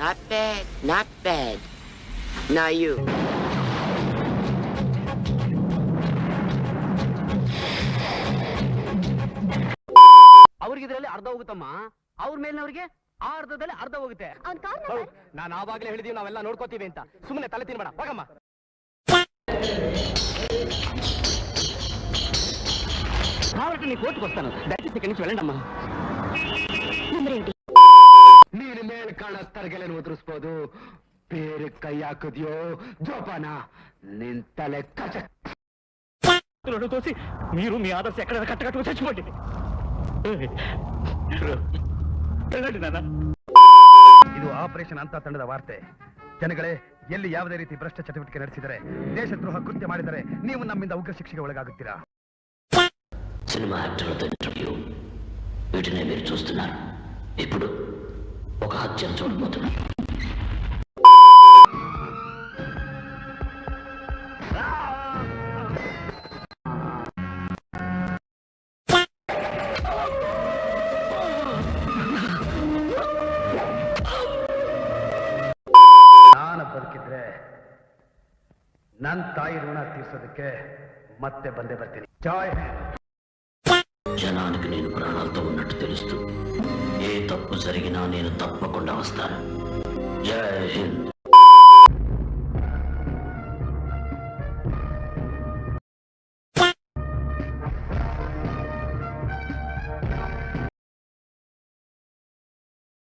Not bad, not bad. Now you. ಅವ್ರಿಗೆ ಇದರಲ್ಲಿ ಅರ್ಧ ಹೋಗುತ್ತಮ್ಮ, ಅವ್ರ ಮೇಲಿನವ್ರಿಗೆ ಆ ಅರ್ಧದಲ್ಲಿ ಅರ್ಧ ಹೋಗುತ್ತೆ. ನಾನು ಆವಾಗಲೇ ಹೇಳಿದೀವಿ ನಾವೆಲ್ಲ ನೋಡ್ಕೋತೀವಿ ಅಂತ. ಸುಮ್ಮನೆ ತಲೆ ತಿನ್ಬೇಡ, ಹೋಗಮ್ಮ. కాబట్టి నీ కోర్టుకు వస్తాను, దయచేసి ఇక్కడి నుంచి వెళ్ళండి అమ్మా. ನೀನು ಮೇಲ್ ಕಾಣೋ ತರಗೆಲೆನು ಉದುರಿಸ್ಬೋದು, ಬೇರೆ ಕೈ ಹಾಕಿದ್ಯೋ ಜೋಪಾನ ನಿನ್ ತಲೆ ಕಚ ತೋರಿಸಿ మీరు మీ ఆదర్శ ఎక్కడ కట్టకట్టుకు చచ్చిపోండి. వెళ్ళండి నాన్న. ಇದು ಆಪರೇಷನ್ ಅಂತ ತಂಡದ ವಾರ್ತೆ. ಜನಗಳೇ, ಎಲ್ಲಿ ಯಾವುದೇ ರೀತಿ ಭ್ರಷ್ಟ ಚಟುವಟಿಕೆ ನಡೆಸಿದರೆ, ದೇಶದ್ರೋಹ ಕೃತ್ಯ ಮಾಡಿದರೆ ನೀವು ನಮ್ಮಿಂದ ಉಗ್ರ ಶಿಕ್ಷೆಗೆ ಒಳಗಾಗುತ್ತೀರಾ. సినిమా యాక్టర్లతో ఇంటర్వ్యూ వీటినే మీరు చూస్తున్నారు. ఇప్పుడు ఒక హత్యను చూడబోతున్నారు. ನಾನು ಬದುಕಿದ್ರೆ ನನ್ನ ತಾಯಿ ಋಣ ತೀರ್ಸೋದಕ್ಕೆ ಮತ್ತೆ ಬಂದೇ ಬರ್ತೀನಿ. ಜೈ ಹಿಂದ್. జనానికి నేను ప్రాణాలతో ఉన్నట్టు తెలుస్తూ ఏ తప్పు జరిగినా నేను తప్పకుండా వస్తాను. జై హింద్.